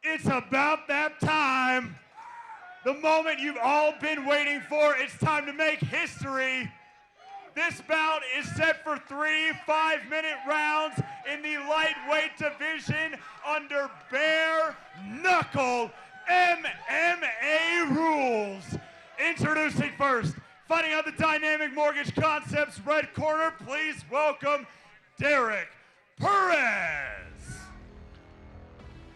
It's about that time. The moment you've all been waiting for. It's time to make history. This bout is set for 3 5-minute rounds in the lightweight division under Bare Knuckle MMA rules. Introducing first, fighting out the Dynamic Mortgage Concepts red corner, please welcome Derek Perez.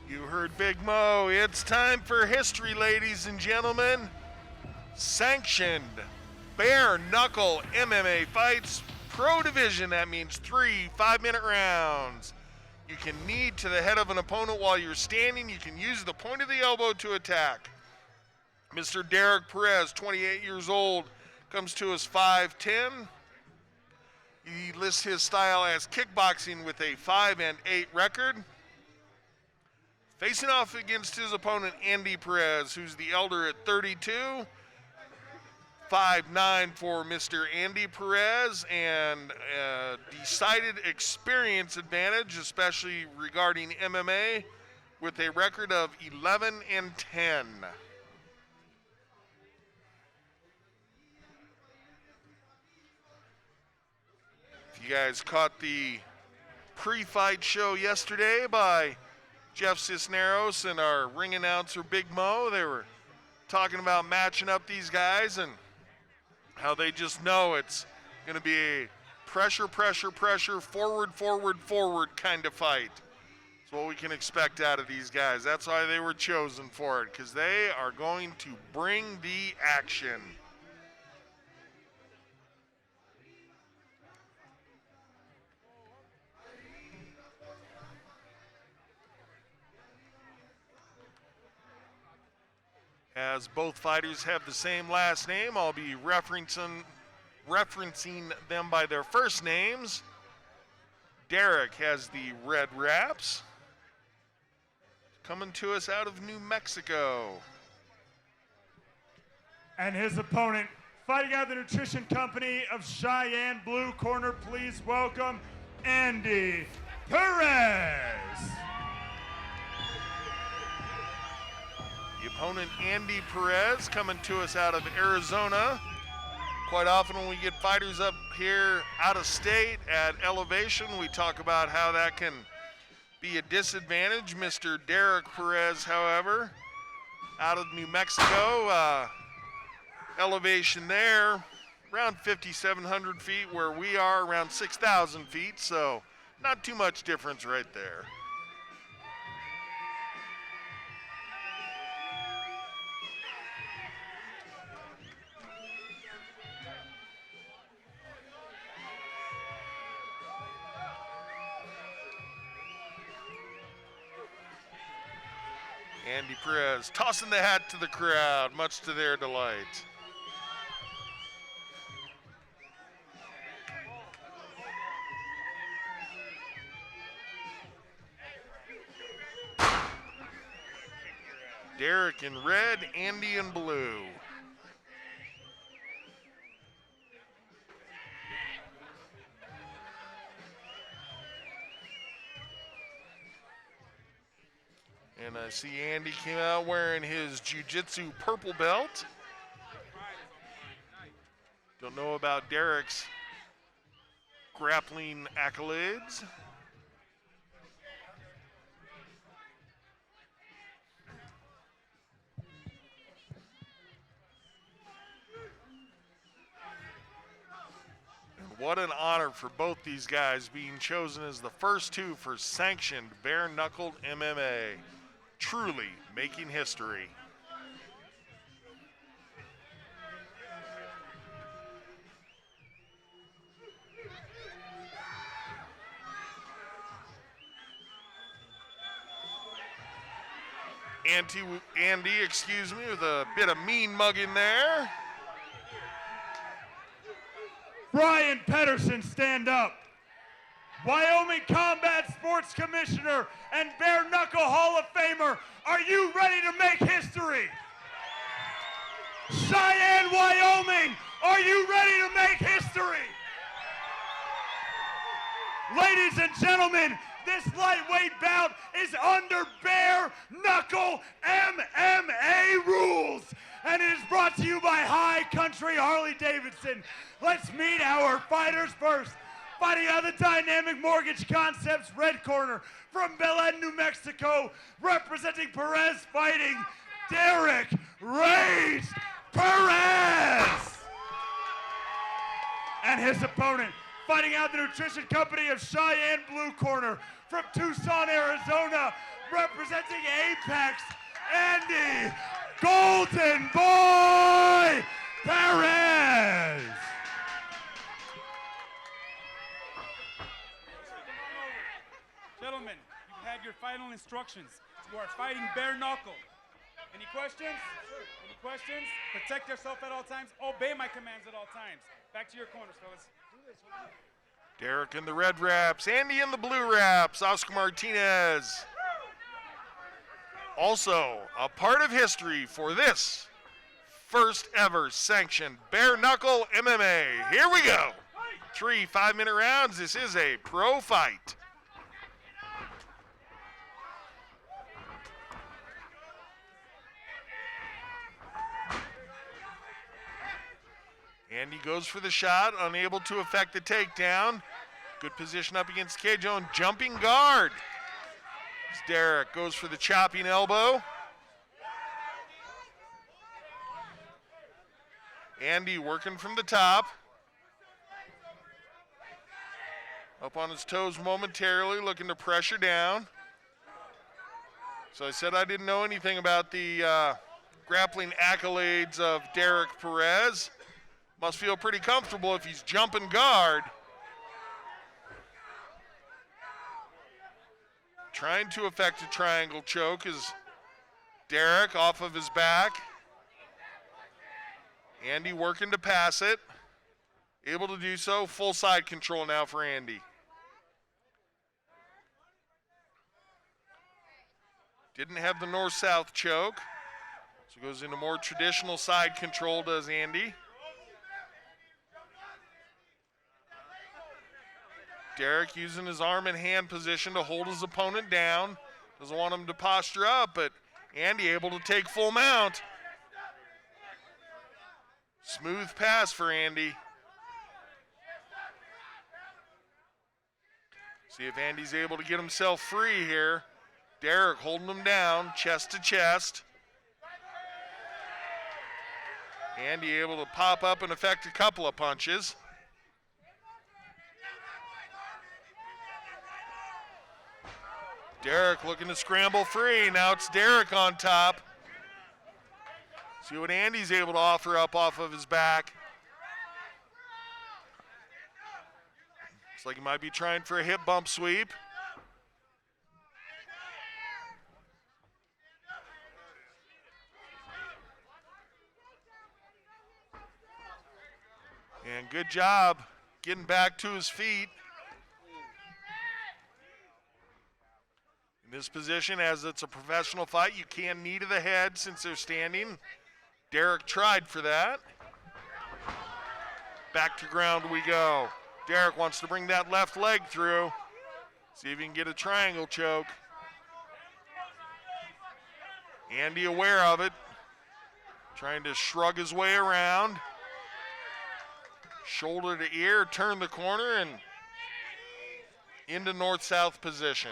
You heard Big Mo. It's time for history, ladies and gentlemen. Sanctioned Bare Knuckle MMA fights, pro division. That means 3 5-minute rounds. You can knee to the head of an opponent while you're standing. You can use the point of the elbow to attack. Mr. Derek Perez, 28 years old, comes to us 5'10". He lists his style as kickboxing with a 5-8 record. Facing off against his opponent, Andy Perez, who's the elder at 32. 5'9" for Mr. Andy Perez, and decided experience advantage, especially regarding MMA, with a record of 11-10. If you guys caught the pre-fight show yesterday by Jeff Cisneros and our ring announcer Big Mo, they were talking about matching up these guys and how they just know it's going to be a pressure, forward kind of fight. That's what we can expect out of these guys. That's why they were chosen for it, because they are going to bring the action. As both fighters have the same last name, I'll be referencing them by their first names. Derek has the red wraps, coming to us out of New Mexico. And his opponent, fighting out of the Nutrition Company of Cheyenne, blue corner, please welcome Andy Perez. The opponent, Andy Perez, coming to us out of Arizona. Quite often when we get fighters up here out of state at elevation, we talk about how that can be a disadvantage. Mr. Derek Perez, however, out of New Mexico, elevation there, around 5,700 feet, where we are around 6,000 feet, so not too much difference right there. Andy Perez tossing the hat to the crowd, much to their delight. Derek in red, Andy in blue. And I see Andy came out wearing his jiu-jitsu purple belt. Don't know about Derek's grappling accolades. And what an honor for both these guys being chosen as the first two for sanctioned bare knuckled MMA. Truly making history. Andy, excuse me, with a bit of mean mugging there. Brian Pedersen, stand up. Wyoming Combat Sports Commissioner and Bare Knuckle Hall of Famer, are you ready to make history? Cheyenne, Wyoming, are you ready to make history? Ladies and gentlemen, this lightweight bout is under Bare Knuckle Knuckle MMA rules. And it is brought to you by High Country Harley-Davidson. Let's meet our fighters first. Fighting out of the Dynamic Mortgage Concepts red corner from Belen, New Mexico, representing Perez fighting Derek Rage Perez. And his opponent, fighting out the Nutrition Company of Cheyenne blue corner from Tucson, Arizona, representing Apex, Andy Golden Boy Perez. Gentlemen, you've had your final instructions. You are fighting bare knuckle. Any questions? Any questions? Protect yourself at all times. Obey my commands at all times. Back to your corners, fellas. Derek in the red wraps, Andy in the blue wraps, Oscar Martinez. Also, a part of history for this first ever sanctioned Bare Knuckle MMA. Here we go. 3 5-minute rounds. This is a pro fight. Andy goes for the shot, unable to effect the takedown. Good position up against the cage zone, jumping guard. As Derek goes for the chopping elbow. Andy working from the top. Up on his toes momentarily, looking to pressure down. So I said I didn't know anything about the grappling accolades of Derek Perez. Must feel pretty comfortable if he's jumping guard. Trying to effect a triangle choke is Derek off of his back. Andy working to pass it. Able to do so. Full side control now for Andy. Didn't have the north-south choke. So goes into more traditional side control, does Andy. Derek using his arm and hand position to hold his opponent down. Doesn't want him to posture up, but Andy able to take full mount. Smooth pass for Andy. See if Andy's able to get himself free here. Derek holding him down, chest to chest. Andy able to pop up and effect a couple of punches. Derek looking to scramble free. Now it's Derek on top. See what Andy's able to offer up off of his back. Looks like he might be trying for a hip bump sweep. And good job getting back to his feet. In this position, as it's a professional fight, you can knee to the head since they're standing. Derek tried for that. Back to ground we go. Derek wants to bring that left leg through. See if he can get a triangle choke. Andy aware of it. Trying to shrug his way around. Shoulder to ear, turn the corner, and into north-south position.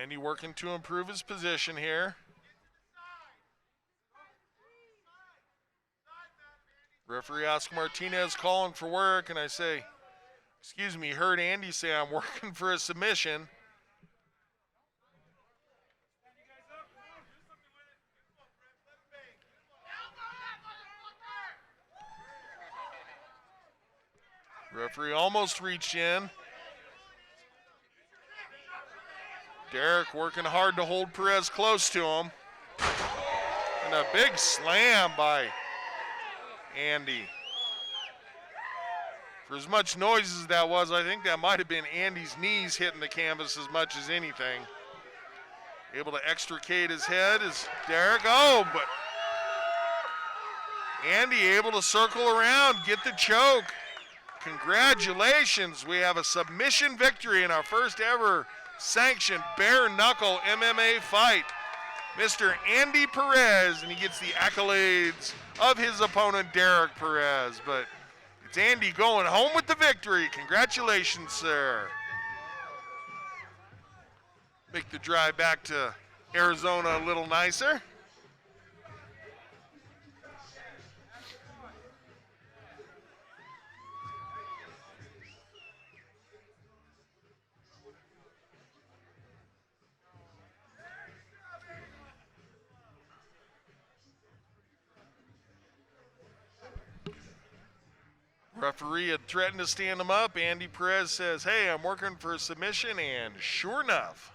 Andy working to improve his position here. Referee Oscar Martinez calling for work, and I say, excuse me, heard Andy say I'm working for a submission. Referee almost reached in. Derek working hard to hold Perez close to him. And a big slam by Andy. For as much noise as that was, I think that might have been Andy's knees hitting the canvas as much as anything. Able to extricate his head is Derek. Oh, but Andy able to circle around, get the choke. Congratulations, we have a submission victory in our first ever sanctioned bare knuckle MMA fight. Mr. Andy Perez, and he gets the accolades of his opponent, Derek Perez. But it's Andy going home with the victory. Congratulations, sir. Make the drive back to Arizona a little nicer. Referee had threatened to stand him up. Andy Perez says, hey, I'm working for a submission, and sure enough,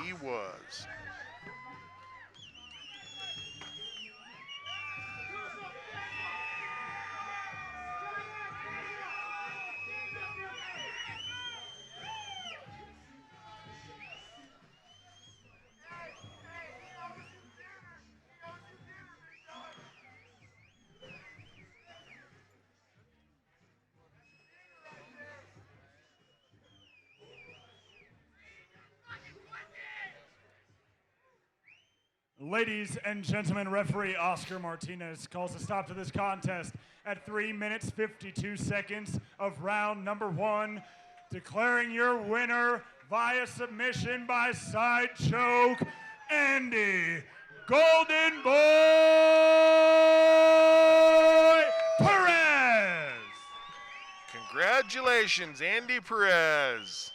he was. Ladies and gentlemen, referee Oscar Martinez calls a stop to this contest at 3 minutes 52 seconds of round number 1, declaring your winner via submission by side choke, Andy Golden Boy Perez. Congratulations, Andy Perez.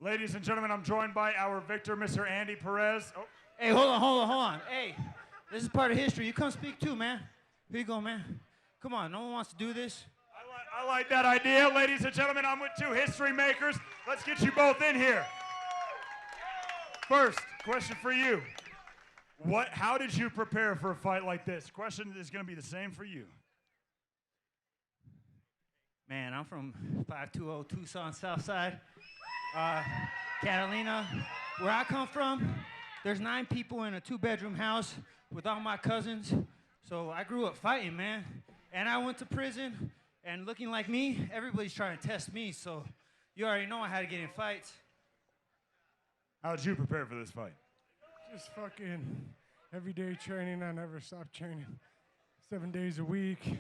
Ladies and gentlemen, I'm joined by our victor, Mr. Andy Perez. Oh. Hey, hold on. Hey, this is part of history. You come speak too, man. Here you go, man. Come on, no one wants to do this. I like that idea. Ladies and gentlemen, I'm with 2 history makers. Let's get you both in here. First, question for you. How did you prepare for a fight like this? Question is going to be the same for you. Man, I'm from 520 Tucson, South Side. Catalina, where I come from, there's 9 people in a 2-bedroom house with all my cousins. So I grew up fighting, man. And I went to prison, and looking like me, everybody's trying to test me. So you already know I had to get in fights. How did you prepare for this fight? Just fucking everyday training. I never stop training. 7 days a week.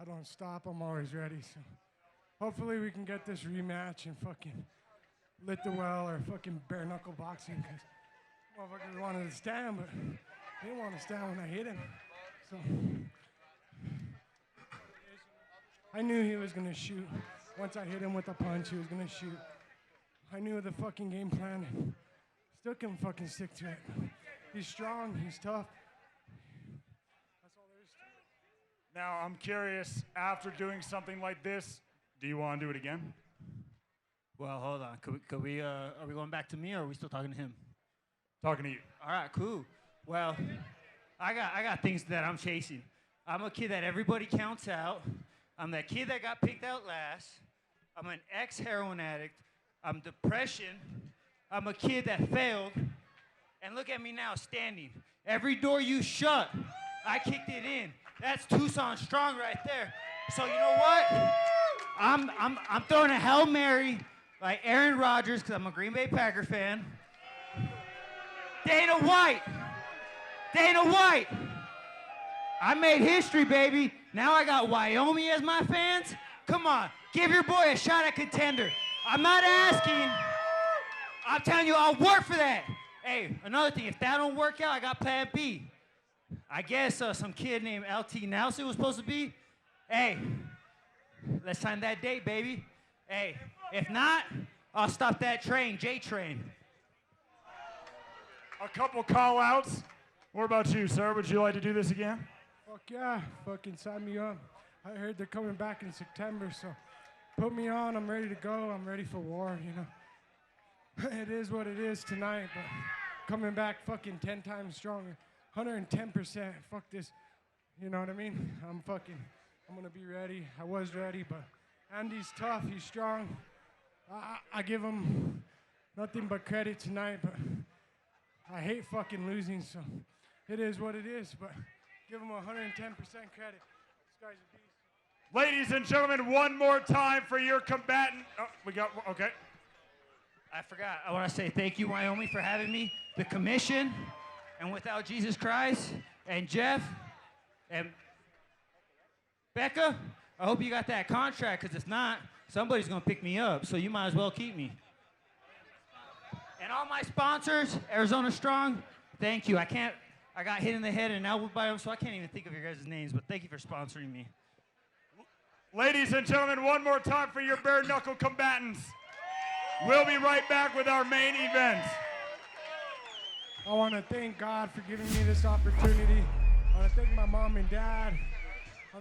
I don't stop. I'm always ready. So hopefully we can get this rematch and fucking lit the well or fucking bare knuckle boxing, because motherfuckers wanted to stand, but they didn't want to stand when I hit him. So I knew he was gonna shoot. Once I hit him with a punch, he was gonna shoot. I knew the fucking game plan, and still can fucking stick to it. He's strong, he's tough. That's all there is to it. Now, I'm curious, after doing something like this, do you want to do it again? Well, hold on. Could we are we going back to me, or are we still talking to him? Talking to you. All right, cool. Well, I got things that I'm chasing. I'm a kid that everybody counts out. I'm that kid that got picked out last. I'm an ex-heroin addict. I'm depression. I'm a kid that failed. And look at me now, standing. Every door you shut, I kicked it in. That's Tucson strong right there. So you know what? I'm throwing a Hail Mary like Aaron Rodgers, because I'm a Green Bay Packer fan. Dana White. I made history, baby. Now I got Wyoming as my fans. Come on, give your boy a shot at contender. I'm not asking. I'm telling you, I'll work for that. Hey, another thing, if that don't work out, I got plan B. I guess some kid named LT Nelson was supposed to be. Hey, let's sign that date, baby. Hey, if not, I'll stop that train, J-Train. A couple call-outs. What about you, sir? Would you like to do this again? Fuck Fuck yeah, fucking sign me up. I heard they're coming back in September, so put me on. I'm ready to go. I'm ready for war, you know. It is what it is tonight, but coming back fucking 10 times stronger. 110%. Fuck this. You know what I mean? I'm gonna be ready. I was ready, but Andy's tough. He's strong. I give him nothing but credit tonight, but I hate fucking losing, so it is what it is, but give him 110% credit. This guy's a beast. Ladies and gentlemen, one more time for your combatant. Oh, okay. I forgot. I want to say thank you, Wyoming, for having me. The commission, and without Jesus Christ, and Jeff, and Becca, I hope you got that contract, because if not, somebody's going to pick me up, so you might as well keep me. And all my sponsors, Arizona Strong, thank you. I got hit in the head and elbow by them, so I can't even think of your guys' names, but thank you for sponsoring me. Ladies and gentlemen, one more time for your bare knuckle combatants. We'll be right back with our main event. I want to thank God for giving me this opportunity. I want to thank my mom and dad.